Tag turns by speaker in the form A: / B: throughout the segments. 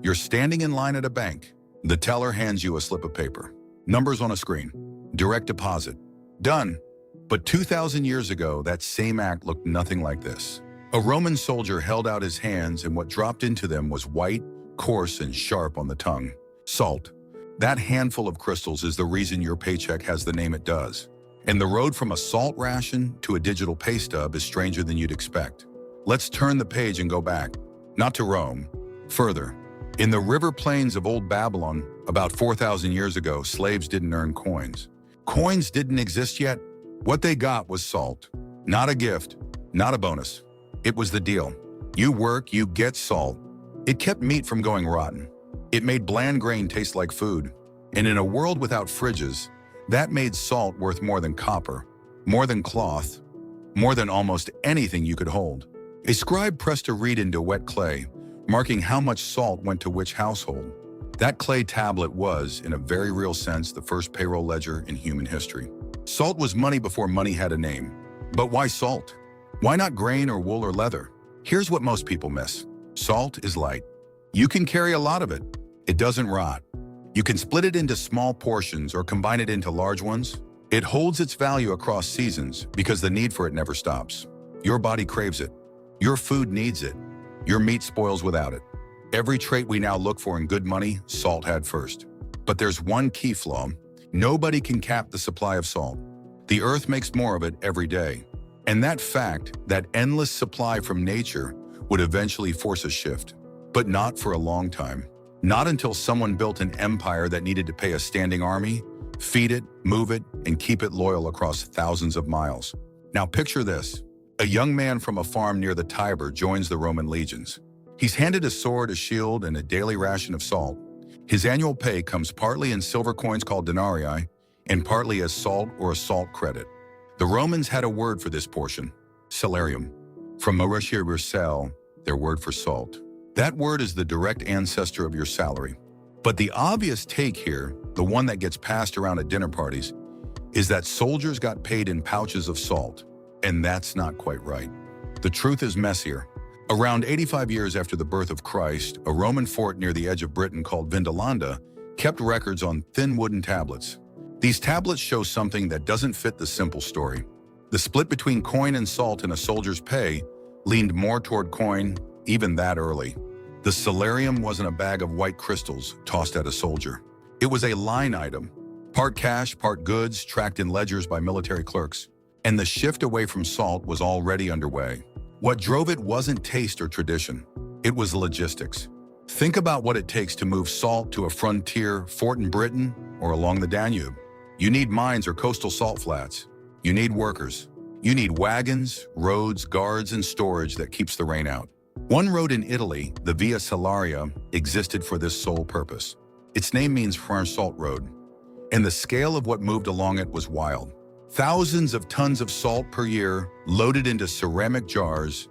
A: You're standing in line at a bank. The teller hands you a slip of paper. Numbers on a screen. Direct deposit. Done. But 2,000 years ago, that same act looked nothing like this. A Roman soldier held out his hands, and what dropped into them was white, coarse, and sharp on the tongue. Salt. That handful of crystals is the reason your paycheck has the name it does. And the road from a salt ration to a digital pay stub is stranger than you'd expect. Let's turn the page and go back. Not to Rome. Further. In the river plains of old Babylon, about 4,000 years ago, slaves didn't earn coins. Coins didn't exist yet. What they got was salt. Not a gift, not a bonus. It was the deal. You work, you get salt. It kept meat from going rotten. It made bland grain taste like food. And in a world without fridges, that made salt worth more than copper, more than cloth, more than almost anything you could hold. A scribe pressed a reed into wet clay, marking how much salt went to which household. That clay tablet was, in a very real sense, the first payroll ledger in human history. Salt was money before money had a name. But why salt? Why not grain or wool or leather? Here's what most people miss. Salt is light. You can carry a lot of it. It doesn't rot. You can split it into small portions or combine it into large ones. It holds its value across seasons because the need for it never stops. Your body craves it. Your food needs it. Your meat spoils without it. Every trait we now look for in good money, salt had first. But there's one key flaw. Nobody can cap the supply of salt. The earth makes more of it every day. And that fact, that endless supply from nature, would eventually force a shift. But not for a long time. Not until someone built an empire that needed to pay a standing army, feed it, move it, and keep it loyal across thousands of miles. Now picture this. A young man from a farm near the Tiber joins the Roman legions. He's handed a sword, a shield, and a daily ration of salt. His annual pay comes partly in silver coins called denarii, and partly as salt or a salt credit. The Romans had a word for this portion, salarium. From Mauritius sal, their word for salt. That word is the direct ancestor of your salary. But the obvious take here, the one that gets passed around at dinner parties, is that soldiers got paid in pouches of salt. And that's not quite right. The truth is messier. Around 85 years after the birth of Christ, a Roman fort near the edge of Britain called Vindolanda kept records on thin wooden tablets. These tablets show something that doesn't fit the simple story. The split between coin and salt in a soldier's pay leaned more toward coin, even that early. The salarium wasn't a bag of white crystals tossed at a soldier. It was a line item, part cash, part goods, tracked in ledgers by military clerks. And the shift away from salt was already underway. What drove it wasn't taste or tradition. It was logistics. Think about what it takes to move salt to a frontier fort in Britain or along the Danube. You need mines or coastal salt flats. You need workers. You need wagons, roads, guards, and storage that keeps the rain out. One road in Italy, the Via Salaria, existed for this sole purpose. Its name means French salt road. And the scale of what moved along it was wild. Thousands of tons of salt per year loaded into ceramic jars,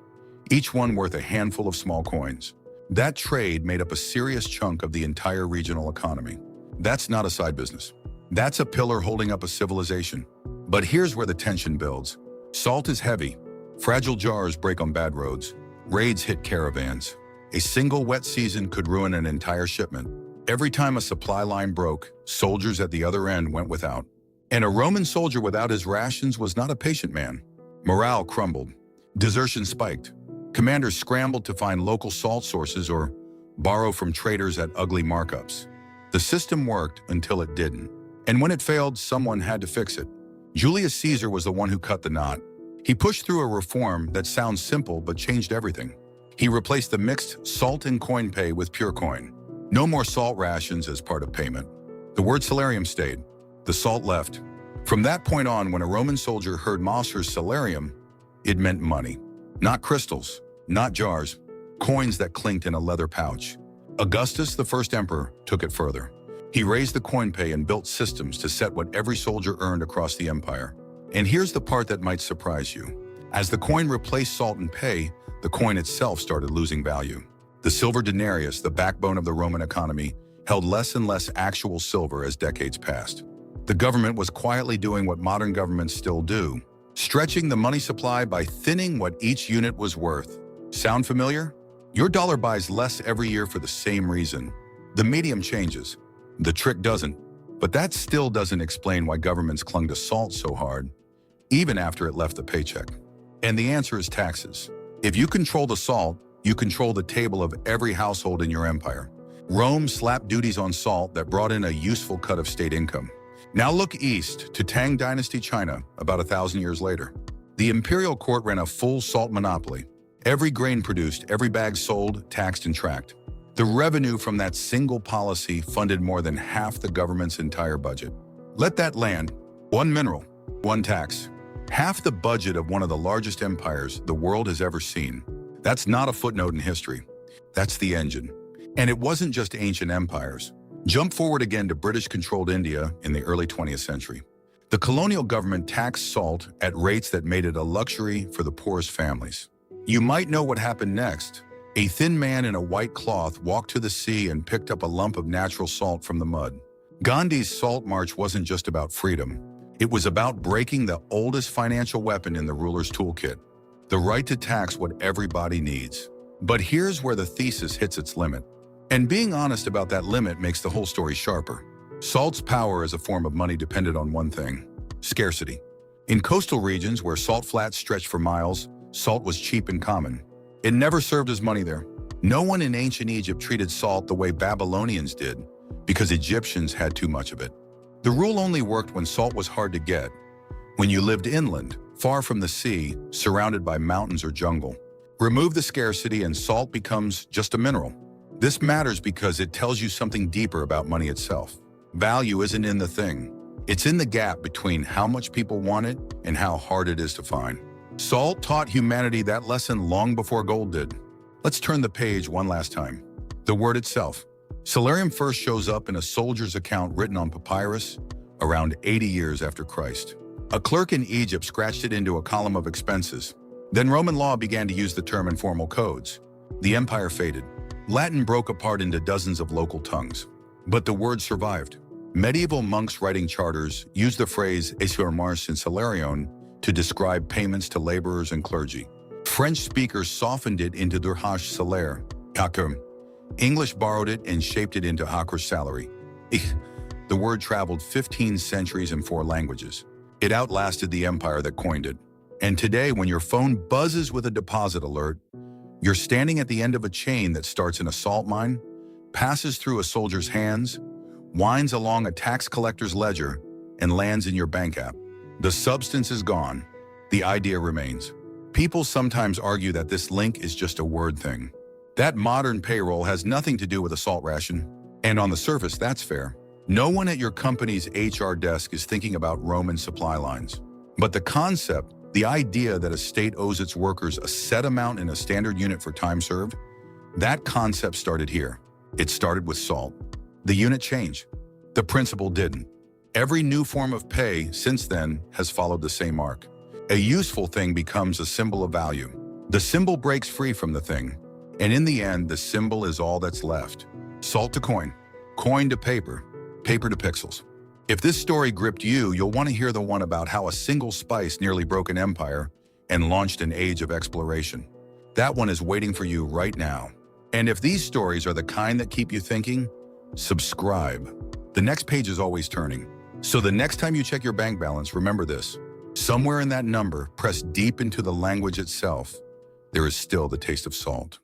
A: each one worth a handful of small coins. That trade made up a serious chunk of the entire regional economy. That's not a side business. That's a pillar holding up a civilization. But here's where the tension builds. Salt is heavy. Fragile jars break on bad roads. Raids hit caravans. A single wet season could ruin an entire shipment. Every time a supply line broke, soldiers at the other end went without. And a Roman soldier without his rations was not a patient man. Morale crumbled. Desertion spiked. Commanders scrambled to find local salt sources or borrow from traders at ugly markups. The system worked until it didn't. And when it failed, someone had to fix it. Julius Caesar was the one who cut the knot. He pushed through a reform that sounds simple but changed everything. He replaced the mixed salt and coin pay with pure coin. No more salt rations as part of payment. The word salarium stayed. The salt left. From that point on, when a Roman soldier heard Master's salarium, it meant money. Not crystals, not jars, coins that clinked in a leather pouch. Augustus, the first emperor, took it further. He raised the coin pay and built systems to set what every soldier earned across the empire. And here's the part that might surprise you. As the coin replaced salt and pay, the coin itself started losing value. The silver denarius, the backbone of the Roman economy, held less and less actual silver as decades passed. The government was quietly doing what modern governments still do, stretching the money supply by thinning what each unit was worth. Sound familiar? Your dollar buys less every year for the same reason. The medium changes. The trick doesn't. But that still doesn't explain why governments clung to salt so hard, even after it left the paycheck. And the answer is taxes. If you control the salt, you control the table of every household in your empire. Rome slapped duties on salt that brought in a useful cut of state income. Now look east to Tang Dynasty China about 1,000 years later. The imperial court ran a full salt monopoly. Every grain produced, every bag sold, taxed and tracked. The revenue from that single policy funded more than half the government's entire budget. Let that land. One mineral, one tax. Half the budget of one of the largest empires the world has ever seen. That's not a footnote in history. That's the engine. And it wasn't just ancient empires. Jump forward again to British-controlled India in the early 20th century. The colonial government taxed salt at rates that made it a luxury for the poorest families. You might know what happened next. A thin man in a white cloth walked to the sea and picked up a lump of natural salt from the mud. Gandhi's Salt March wasn't just about freedom. It was about breaking the oldest financial weapon in the ruler's toolkit, the right to tax what everybody needs. But here's where the thesis hits its limit. And being honest about that limit makes the whole story sharper. Salt's power as a form of money depended on one thing: scarcity. In coastal regions where salt flats stretched for miles, salt was cheap and common. It never served as money there. No one in ancient Egypt treated salt the way Babylonians did, because Egyptians had too much of it. The rule only worked when salt was hard to get, when you lived inland, far from the sea, surrounded by mountains or jungle. Remove the scarcity and salt becomes just a mineral. This matters because it tells you something deeper about money itself. Value isn't in the thing. It's in the gap between how much people want it and how hard it is to find. Salt taught humanity that lesson long before gold did. Let's turn the page one last time. The word itself. Salarium first shows up in a soldier's account written on papyrus around 80 years after Christ. A clerk in Egypt scratched it into a column of expenses. Then Roman law began to use the term in formal codes. The empire faded. Latin broke apart into dozens of local tongues. But the word survived. Medieval monks writing charters used the phrase "esur mars in salarion" to describe payments to laborers and clergy. French speakers softened it into dirhach salaire, hakum. English borrowed it and shaped it into hawker salary. The word traveled 15 centuries in 4 languages. It outlasted the empire that coined it. And today, when your phone buzzes with a deposit alert, you're standing at the end of a chain that starts in a salt mine, passes through a soldier's hands, winds along a tax collector's ledger, and lands in your bank app. The substance is gone. The idea remains. People sometimes argue that this link is just a word thing. That modern payroll has nothing to do with a salt ration. And on the surface, that's fair. No one at your company's HR desk is thinking about Roman supply lines. But the concept, the idea that a state owes its workers a set amount in a standard unit for time served, that concept started here. It started with salt. The unit changed. The principle didn't. Every new form of pay since then has followed the same arc. A useful thing becomes a symbol of value. The symbol breaks free from the thing. And in the end, the symbol is all that's left. Salt to coin, coin to paper, paper to pixels. If this story gripped you, you'll want to hear the one about how a single spice nearly broke an empire and launched an age of exploration. That one is waiting for you right now. And if these stories are the kind that keep you thinking, subscribe. The next page is always turning. So the next time you check your bank balance, remember this. Somewhere in that number, pressed deep into the language itself, there is still the taste of salt.